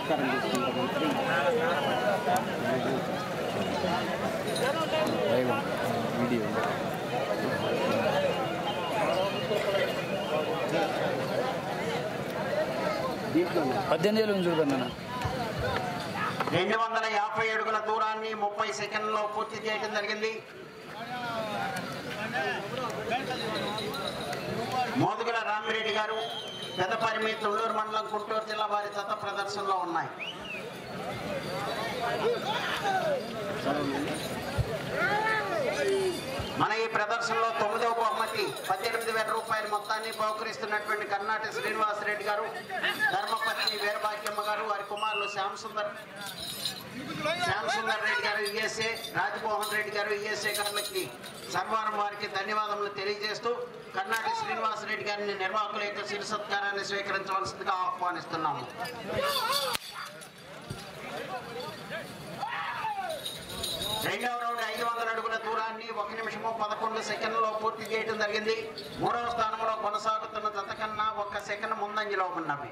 సత్కారం చేసుకుంటాం. 18 చూడండి. 250 అడుగుల దూరాన్ని 30 సెకండ్లలో పూర్తి చేయడం జరిగింది. మోదుగుల రామిరెడ్డి గారు పెదపరిమి తుళ్ళూరు మండలం గుంటూరు జిల్లా వారి జత ప్రదర్శనలో ఉన్నాయి. మన ఈ ప్రదర్శనలో 9వ బహుమతి 18,000 రూపాయల మొత్తాన్ని బహుకరిస్తున్నటువంటి కర్ణాటక శ్రీనివాసరెడ్డి గారు, ధర్మపత్ని వీరభాగ్యమ్మ గారు, వారి కుమారులు శ్యామ్ సుందర్ రెడ్డి గారు ఈఎస్ఏ, రాజమోహన్ రెడ్డి గారు ఈఎస్ఏ గారికి సన్మానం వారికి ధన్యవాదములు తెలియజేస్తూ కర్ణాటక శ్రీనివాసరెడ్డి గారిని నిర్వాహకుల యొక్క శిర సత్కారాన్ని స్వీకరించవలసిందిగా ఆహ్వానిస్తున్నాము. రెండవ రౌండ్ 500 అడుగుల దూరాన్ని 1 నిమిషము 11 సెకండ్లలో పూర్తి చేయడం జరిగింది. 3వ స్థానంలో కొనసాగుతున్న జత కన్నా 1 సెకండ్ ముందంజలో ఉన్నవి.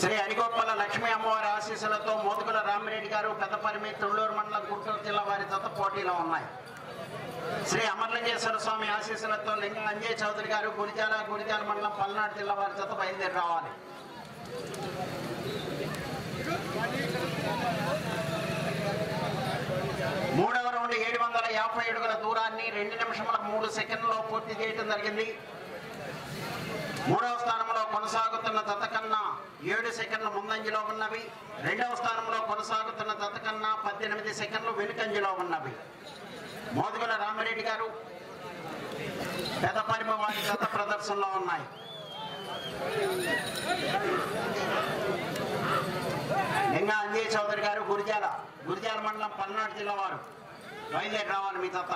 శ్రీ అడిగొప్పల లక్ష్మీ అమ్మవారి ఆశీస్సులతో మోదుగుల రామిరెడ్డి గారు పెదపరిమి తుళ్ళూరు మండలం గుంటూరు జిల్లా వారి జత పోటీలో ఉన్నాయి. శ్రీ అమర్లింగేశ్వర స్వామి ఆశీస్సులతో లింగ అంజయ్ చౌదరి గారు గురిజాల మండలం పల్నాడు జిల్లా వారి జత బయలుదేరి రావాలి. మూడవ రౌండ్ 750 అడుగుల దూరాన్ని 2 నిమిషముల 3 సెకండ్లలో పూర్తి చేయడం జరిగింది. 3వ స్థానంలో కొనసాగుతున్న జత కన్నా 7 సెకండ్లు ముందంజలో ఉన్నవి. 2వ స్థానంలో కొనసాగుతున్న జత కన్నా 18 సెకండ్లు వెనుకంజలో ఉన్నవి. మోదుగుల రామిరెడ్డి గారు పెదపరిమ వారి జత ప్రదర్శనలో ఉన్నాయి. లింగ అంజయ్ చౌదరి గారు గురిజాల మండలం పల్నాడు జిల్లా వారు బయలుదేరి రావాలి మీ జత.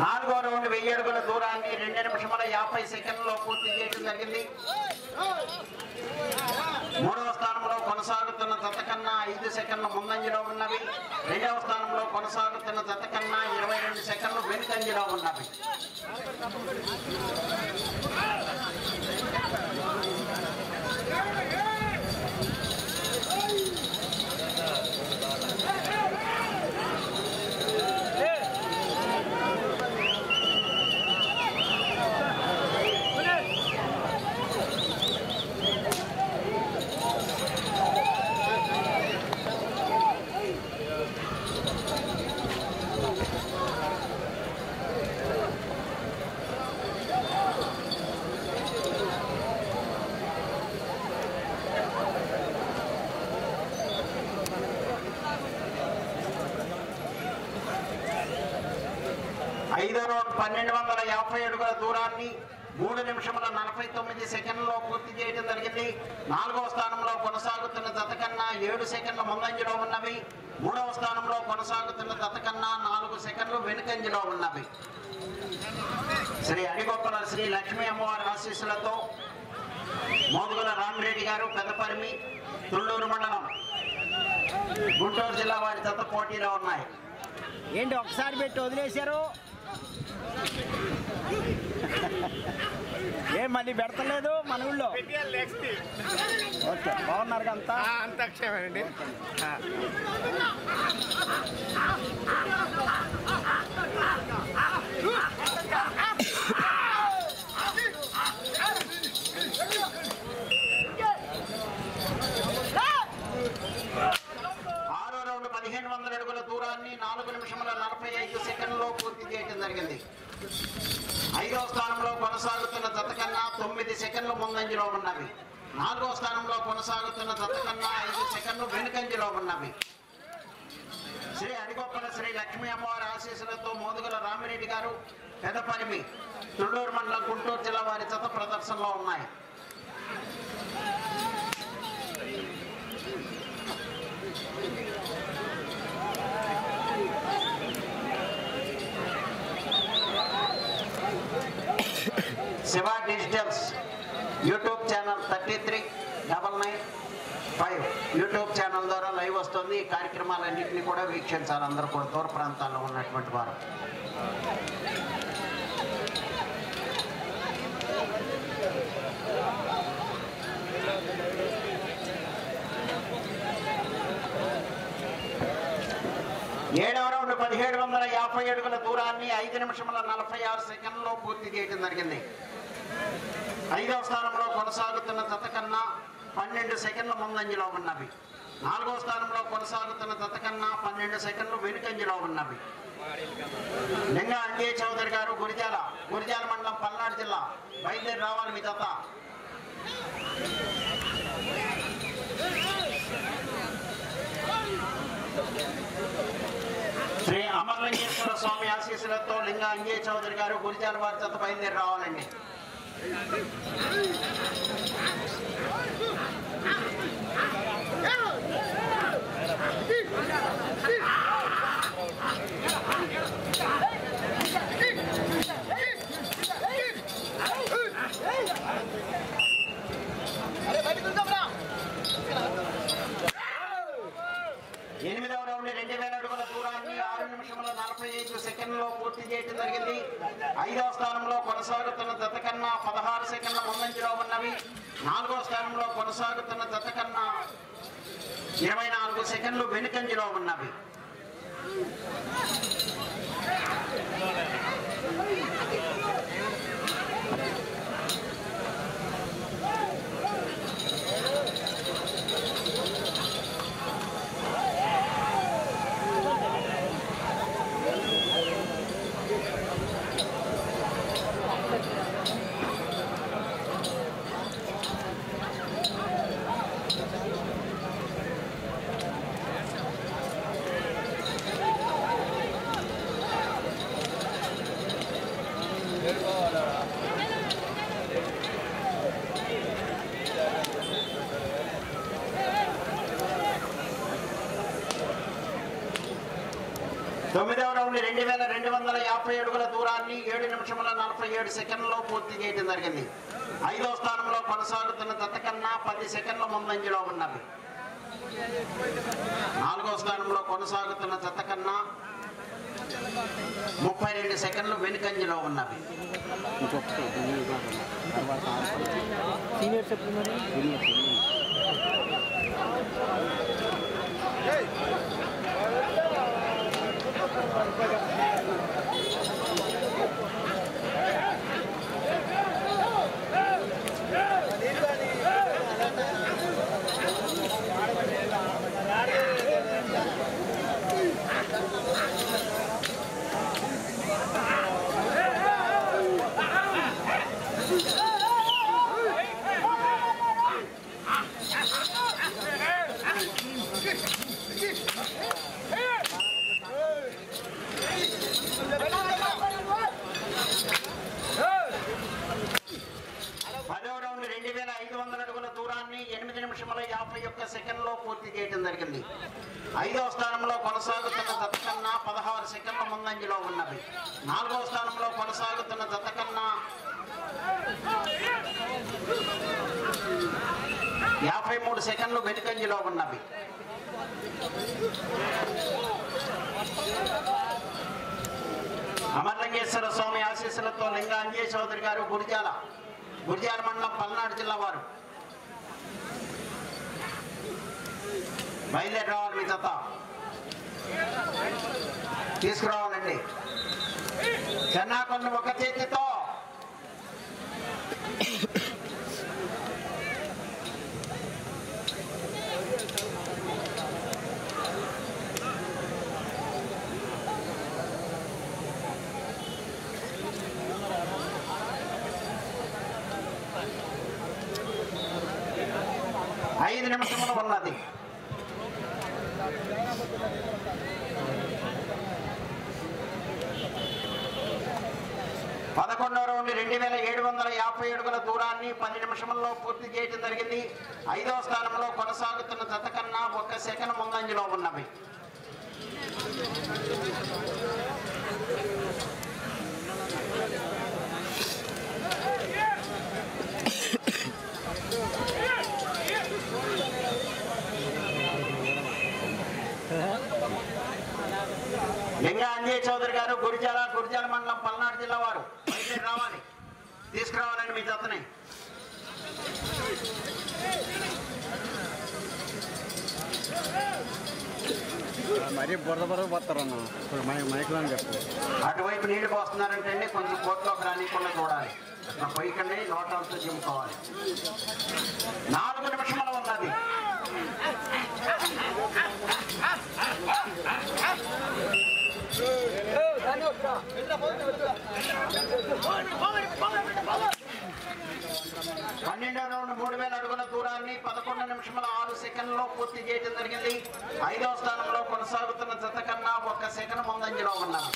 నాలుగో రౌండ్ 1000 అడుగుల దూరాన్ని 2 నిమిషముల 50 సెకండ్లలో పూర్తి చేయడం జరిగింది. 3వ స్థానంలో కొనసాగుతున్న జత కన్నా 5 సెకండ్లు ముందంజలో ఉన్నవి. 2వ స్థానంలో కొనసాగుతున్న జత కన్నా 22 సెకండ్లు వెనుకంజలో ఉన్నవి. ఐదో రౌండ్ 1250 అడుగుల దూరాన్ని 3 నిమిషముల 49 సెకండ్లలో పూర్తి చేయడం జరిగింది. 4వ స్థానంలో కొనసాగుతున్న జత కన్నా 7 సెకండ్ల ముందంజలో ఉన్నవి. 3వ స్థానంలో కొనసాగుతున్న జత కన్నా 4 సెకండ్లు వెనుకంజలో ఉన్నవి. శ్రీ అడిగొప్పల శ్రీ లక్ష్మీ అమ్మవారి ఆశీస్సులతో మోదుగుల రామిరెడ్డి గారు పెదపరిమి తుళ్ళూరు మండలం గుంటూరు జిల్లా వారి జత పోటీలో ఉన్నాయి. ఏంటి ఒకసారి పెట్టి వదిలేశారు? ఏం మళ్ళీ పెడతలేదు మన ఊళ్ళో? ఓకే, బాగున్నారు అంతా? అంతా క్షేమండి. ఆరో రౌండ్ 1500 అడుగుల దూరాన్ని 4 నిమిషముల 45 సెకండ్లలో పూర్తి చేయడం జరిగింది. 5వ స్థానంలో కొనసాగుతున్న జత కన్నా 9 సెకండ్లు ముందంజలో ఉన్నవి. 4వ స్థానంలో కొనసాగుతున్న జత కన్నా 5 సెకండ్లు వెనుకంజలో ఉన్నవి. శ్రీ అడిగొప్పల శ్రీ లక్ష్మీ అమ్మవారి ఆశీస్సులతో మోదుగుల రామిరెడ్డి గారు పెదపరిమి తుళ్ళూరు మండలం గుంటూరు జిల్లా వారి జత ప్రదర్శనలో ఉన్నాయి. Shiva digitals YouTube channel 33995 YouTube channel ద్వారా లైవ్ వస్తుంది. ఈ కార్యక్రమాలన్నింటినీ కూడా వీక్షించాలి అందరూ కూడా, దూర ప్రాంతాల్లో ఉన్నటువంటి వారు. ఏడవ రౌండ్ 1750 అడుగుల దూరాన్ని 5 నిమిషముల 46 సెకండ్లలో పూర్తి చేయడం జరిగింది. 5వ స్థానంలో కొనసాగుతున్న జత కన్నా 12 సెకండ్ల ముందంజలో ఉన్నవి. 4వ స్థానంలో కొనసాగుతున్న జత కన్నా 12 సెకండ్లు వెనుకంజలో ఉన్నవి. లింగా అంజయ్ చౌదరి గారు గురిజాల మండలం పల్నాడు జిల్లా, బయలుదేరి రావాలి మీ జత. శ్రీ అమరలింగేశ్వర స్వామి ఆశీస్సులతో లింగా అంజయ్ చౌదరి గారు గురిజాల వారి జత బయలుదేరి రావాలండి. ఎనిమిదవ రౌండ్ 2000 అడుగుల దూరాన్ని 6 నిమిషముల 45 సెకండ్లలో పూర్తి చేయడం జరిగింది. 5వ స్థానంలో కొనసాగుతున్న జత కన్నా 16 సెకండ్ల ముందంజలో ఉన్నవి. 4వ స్థానంలో కొనసాగుతున్న జత కన్నా 24 సెకండ్లు వెనుకంజలో ఉన్నవి. తొమ్మిదవ రౌండ్ 2250 అడుగుల దూరాన్ని 7 నిమిషముల 47 సెకండ్లలో పూర్తి చేయడం జరిగింది. 5వ స్థానంలో కొనసాగుతున్న జత కన్నా 10 సెకండ్ల ముందంజలో ఉన్నవి. 4వ స్థానంలో కొనసాగుతున్న జత కన్నా 32 సెకండ్లు వెనుకంజలో ఉన్నవి. దూరాన్ని 8 నిమిషముల 51 సెకండ్లో పూర్తి చేయడం జరిగింది. 5వ స్థానంలో కొనసాగుతున్న జత కన్నా 16 సెకండ్ల ముందంజలో ఉన్నవి. 4వ స్థానంలో కొనసాగుతున్న జత కన్నా 53 సెకండ్లు వెనుకంజలో ఉన్నవి. అమరలింగేశ్వర స్వామి ఆశీస్సులతో లింగా అంజయ్ చౌదరి గారు గురిజాల మండలం పల్నాడు జిల్లా వారు బయలుదేరి రావాలి మీ జత. తీసుకురావాలండి. చెన్నాకొండ ఒక చేతితో ఐదు నిమిషములు ఉన్నది. పదకొండవ రౌండ్ 2750 అడుగుల దూరాన్ని 10 నిమిషముల్లో పూర్తి చేయడం జరిగింది. 5వ స్థానంలో కొనసాగుతున్న జత కన్నా 1 సెకండ్ ముందంజలో ఉన్నవి. జిల్లా వారు బయట రావాలి, తీసుకురావాలని మీ జతని. మరీ బురద బురద పోతారన్న ఇప్పుడు మైక్లో చెప్పు. అటువైపు నీళ్లు పోస్తున్నారంటే అండి కొంచెం కోట్లోకి రానికుండా చూడాలి. అట్లా పోయికండి లోటాలతో చింపుకోవాలి. 4 నిమిషంలో ఉన్నది. పన్నెండవ రౌండ్ 3000 అడుగుల దూరాన్ని 11 నిమిషముల 6 సెకండ్లలో పూర్తి చేయడం జరిగింది. 5వ స్థానంలో కొనసాగుతున్న జత కన్నా 1 సెకండ్ ముందంజలో ఉన్నారు.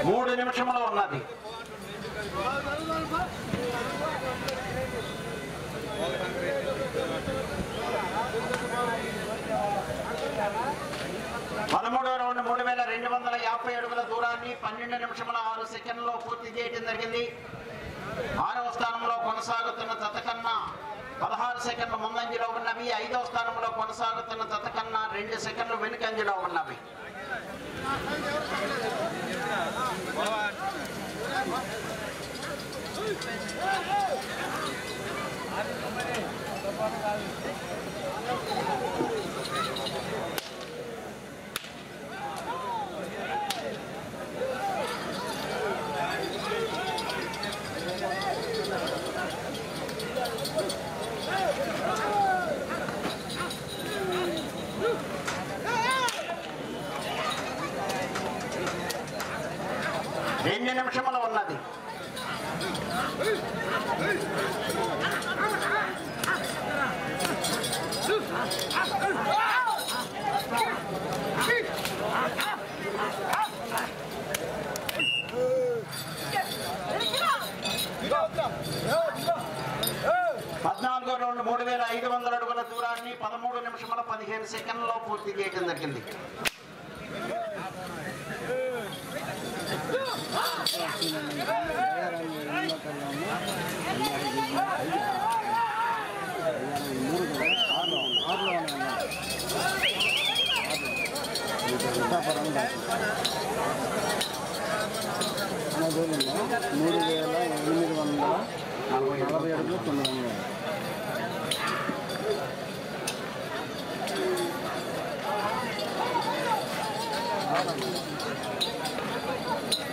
మూడు నిమిషంలో ఉన్నది. పదమూడవ రౌండ్ 3250 అడుగుల దూరాన్ని 12 నిమిషముల 6 సెకండ్లలో పూర్తి చేయడం జరిగింది. 6వ స్థానంలో కొనసాగుతున్న జత కన్నా 16 సెకండ్ల ముందంజలో ఉన్నవి. 5వ స్థానంలో కొనసాగుతున్న జత కన్నా 2 సెకండ్లు వెనుకంజలో ఉన్నవి. రెండు నిమిషములు ఉన్నది. పద్నాలుగో రౌండ్ 3500 అడుగుల దూరాన్ని 13 నిమిషముల 15 సెకండ్లలో పూర్తి చేయడం జరిగింది.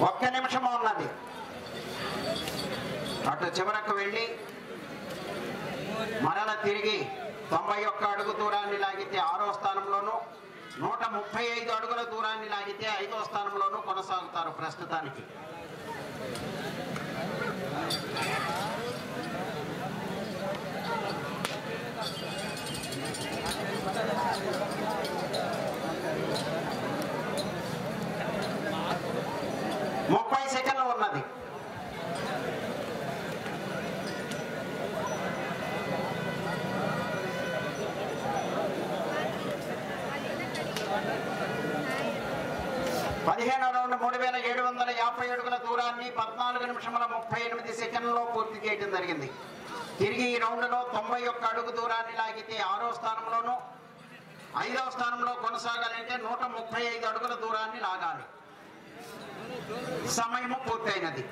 ఒక్క నిమిషం ఉన్నది. అటు చివరకు వెళ్ళి మరల తిరిగి 91 అడుగు దూరాన్ని లాగితే 6వ స్థానంలోను, 135 అడుగుల దూరాన్ని లాగితే 5వ స్థానంలోనూ కొనసాగుతారు ప్రస్తుతానికి. సెకండ్లు ఉన్నది. పదిహేనవ రౌండ్ 3750 అడుగుల దూరాన్ని 14 నిమిషముల 38 సెకండ్లలో పూర్తి చేయడం జరిగింది. తిరిగి ఈ రౌండ్లో 91 అడుగు దూరాన్ని లాగితే 6వ స్థానంలోనూ, 5వ స్థానంలో కొనసాగాలంటే 135 అడుగుల దూరాన్ని లాగాలి. సమయము పూర్తయినది.